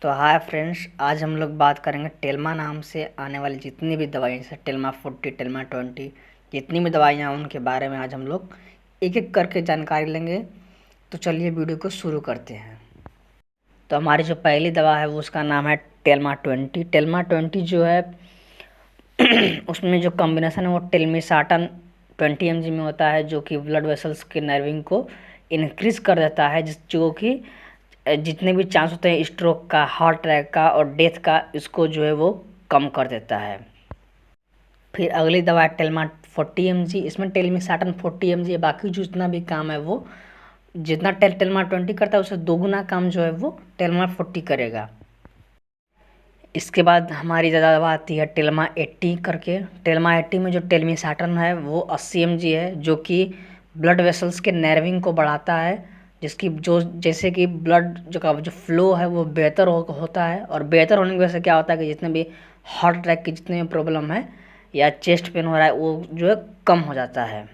तो hi friends, आज हम लोग बात करेंगे टेल्मा नाम से आने वाली जितनी भी दवाई जैसे टेल्मा 40, टेल्मा 20, जितनी भी दवाइयाँ हैं उनके बारे में आज हम लोग एक एक करके जानकारी लेंगे। तो चलिए वीडियो को शुरू करते हैं। तो हमारी जो पहली दवा है वो उसका नाम है टेल्मा 20। टेल्मा 20 जो है उसमें जो कॉम्बिनेशन है वो टेल्मिसाटन 20 mg में होता है, जो कि ब्लड वेसल्स के नर्विंग को इनक्रीज कर देता है, जो कि जितने भी चांस होते हैं स्ट्रोक का, हार्ट अटैक का और डेथ का, इसको जो है वो कम कर देता है। फिर अगली दवा है टेल्मा 40 mg। इसमें टेल्मिसाटन 40 mg, बाकी जितना भी काम है वो जितना टेल्मा 20 करता है उससे दोगुना काम जो है वो टेल्मा 40 करेगा। इसके बाद हमारी दवा आती है टेल्मा 80 करके। टेल्मा 80 में जो टेल्मिसाटन है वो 80 mg है, जो कि ब्लड वेसल्स के नर्विंग को बढ़ाता है, जिसकी जो जैसे कि ब्लड जो फ्लो है वो बेहतर होता है। और बेहतर होने की वजह से क्या होता है कि जितने भी हार्ट अटैक की जितने भी प्रॉब्लम है या चेस्ट पेन हो रहा है वो जो है कम हो जाता है।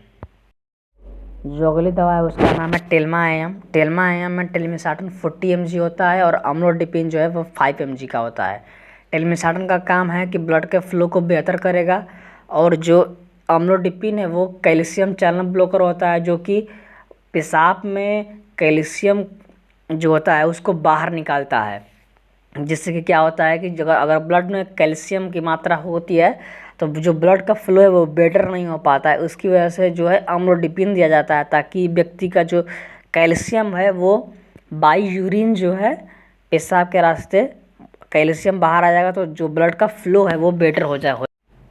जो अगली दवा है उसका नाम है टेल्मा AM। टेल्मा AM में टेल्मिसाटन 40 mg होता है और अम्लोडिपिन जो है वो 5 mg का होता है। टेल्मिसाटन का काम है कि ब्लड के फ्लो को बेहतर करेगा, और जो अम्लोडिपिन है वो कैल्शियम चैनल ब्लॉकर होता है, जो कि पेशाब में कैल्शियम जो होता है उसको बाहर निकालता है, जिससे कि क्या होता है कि अगर ब्लड में कैल्शियम की मात्रा होती है तो जो ब्लड का फ्लो है वो बेटर नहीं हो पाता है। उसकी वजह से जो है अम्लोडिपिन दिया जाता है, ताकि व्यक्ति का जो कैल्शियम है वो बाई यूरिन जो है पेशाब के रास्ते कैल्शियम बाहर आ जाएगा, तो जो ब्लड का फ्लो है वो बेटर हो जाए।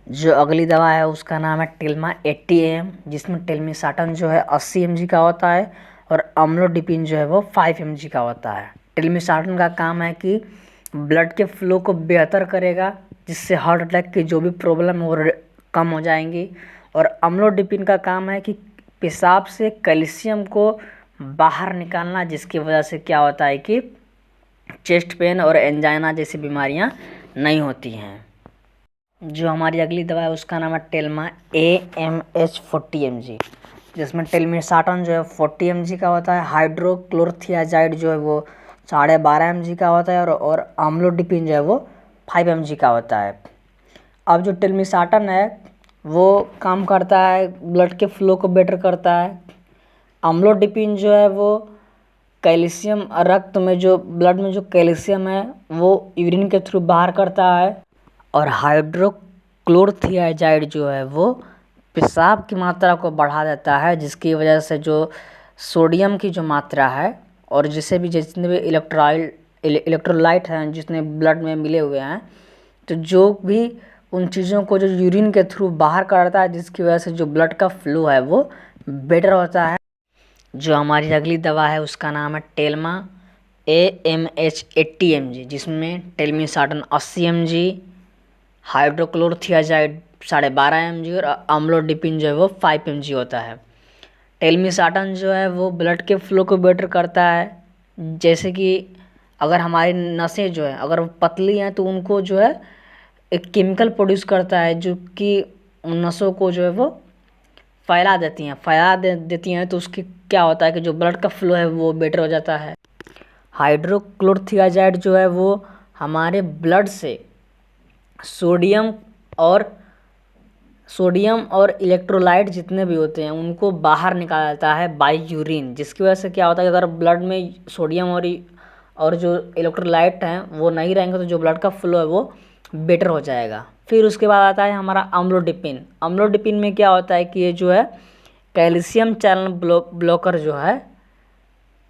जो अगली दवा है उसका नाम है टेल्मा 80 AM, जिसमें टेल्मिसाटन जो है 80 mg का होता है और अम्लोडिपिन जो है वो 5 mg का होता है। टेल्मिसाटन का काम है कि ब्लड के फ्लो को बेहतर करेगा, जिससे हार्ट अटैक की जो भी प्रॉब्लम है वो कम हो जाएंगी। और अम्लोडिपिन का काम है कि पेशाब से कैल्शियम को बाहर निकालना, जिसकी वजह से क्या होता है कि चेस्ट पेन और एंजाइना जैसी बीमारियां नहीं होती हैं। जो हमारी अगली दवा है उसका नाम है टेल्मा AMH 40 mg, जिसमें टेल्मिसाटन जो है 40 mg का होता है। हाइड्रोक्लोरथियाजाइड जो है वो 12.5 mg का होता है और अम्लोडिपिन जो है वो 5 mg का होता है। अब जो टेल्मिसाटन है वो काम करता है ब्लड के फ्लो को बेटर करता है। अम्लोडिपिन जो है वो कैल्शियम रक्त में जो ब्लड में जो कैल्शियम है वो यूरिन के थ्रू बाहर करता है। और हाइड्रोक्लोरथियाजाइड जो है वो पेशाब की मात्रा को बढ़ा देता है, जिसकी वजह से जो सोडियम की जो मात्रा है और जितने भी इलेक्ट्रोलाइट हैं जितने ब्लड में मिले हुए हैं, तो जो भी उन चीज़ों को जो यूरिन के थ्रू बाहर करता है, जिसकी वजह से जो ब्लड का फ्लो है वो बेटर होता है। जो हमारी अगली दवा है उसका नाम है टेल्मा AMH 80 mg, जिसमें टेल्मिसाटन 80 mg, हाइड्रोक्लोरथियाजाइड 12.5 mg और अम्लोडिपिन जो है वो 5 mg होता है। टेल्मिसाटन जो है वो ब्लड के फ्लो को बेटर करता है, जैसे कि अगर हमारी नसें जो है अगर पतली हैं तो उनको जो है एक केमिकल प्रोड्यूस करता है, जो कि उन नसों को जो है वो देती हैं, तो उसके क्या होता है कि जो ब्लड का फ्लो है वो बेटर हो जाता है। हाइड्रोक्लोरथियाजाइड जो है वो हमारे ब्लड से सोडियम और इलेक्ट्रोलाइट जितने भी होते हैं उनको बाहर निकालता है बाई यूरिन, जिसकी वजह से क्या होता है कि अगर ब्लड में सोडियम और जो इलेक्ट्रोलाइट हैं वो नहीं रहेंगे तो जो ब्लड का फ्लो है वो बेटर हो जाएगा। फिर उसके बाद आता है हमारा अम्लोडिपिन। अम्लोडिपिन में क्या होता है कि ये जो है कैल्शियम चैनल ब्लॉकर जो है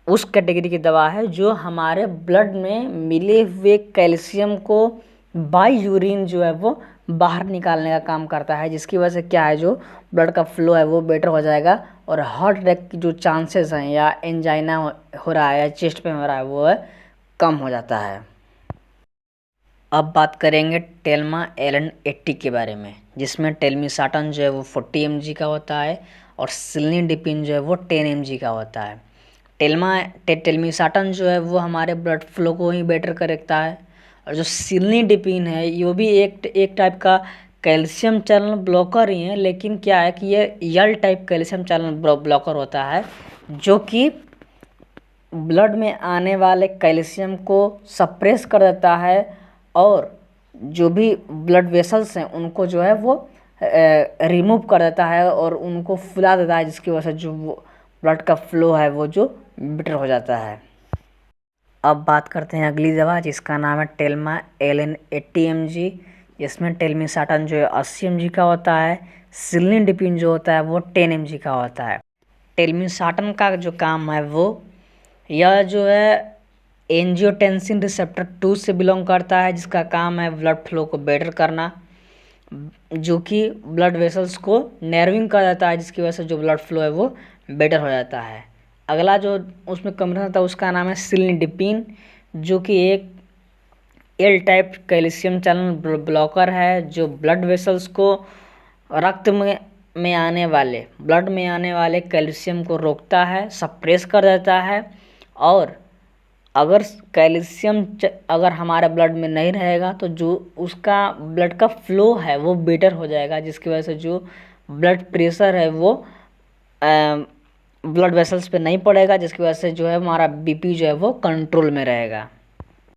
उस कैटेगरी की दवा है, जो हमारे ब्लड में मिले हुए कैल्शियम को बाई यूरिन जो है वो बाहर निकालने का काम करता है, जिसकी वजह से क्या है जो ब्लड का फ्लो है वो बेटर हो जाएगा और हार्ट अटैक की जो चांसेस हैं या एंजाइना हो रहा है या चेस्ट पेन हो रहा है वो है कम हो जाता है। अब बात करेंगे टेल्मा LN 80 के बारे में, जिसमें टेल्मिसाटन जो है वो 40 mg का होता है और सिल्निडिपिन जो है वो 10 mg का होता है। टेल्मिसाटन जो है वो हमारे ब्लड फ्लो को ही बेटर करता है, और जो सिल्निडिपिन है ये भी एक टाइप का कैल्शियम चैनल ब्लॉकर ही है, लेकिन क्या है कि ये यल टाइप कैल्शियम चैनल ब्लॉकर होता है, जो कि ब्लड में आने वाले कैल्शियम को सप्रेस कर देता है और जो भी ब्लड वेसल्स हैं उनको जो है वो रिमूव कर देता है और उनको फुला देता है, जिसकी वजह से जो वो ब्लड का फ्लो है वो जो बेटर हो जाता है। अब बात करते हैं अगली दवा जिसका नाम है टेल्मा LN 80 mg। इसमें टेल्मिसाटन जो है 80 mg का होता है, सिलिंडिपिन जो होता है वो 10 mg का होता है। टेल्मिसाटन का जो काम है वो यह जो है एंजियोटेंसिन रिसेप्टर 2 से बिलोंग करता है, जिसका काम है ब्लड फ्लो को बेटर करना, जो कि ब्लड वेसल्स को नर्विंग कर देता है, जिसकी वजह से जो ब्लड फ्लो है वो बेटर हो जाता है। अगला जो उसमें कॉम्बिनेशन था उसका नाम है सिलिंडिपिन, जो कि एक L type calcium channel blocker है, जो ब्लड वेसल्स को रक्त में आने वाले ब्लड में आने वाले कैल्शियम को रोकता है, सप्रेस कर देता है। और अगर कैल्शियम अगर हमारे ब्लड में नहीं रहेगा तो जो उसका ब्लड का फ्लो है वो बेटर हो जाएगा, जिसकी वजह से जो ब्लड प्रेशर है वो ब्लड वेसल्स पे नहीं पड़ेगा, जिसकी वजह से जो है हमारा BP जो है वो कंट्रोल में रहेगा।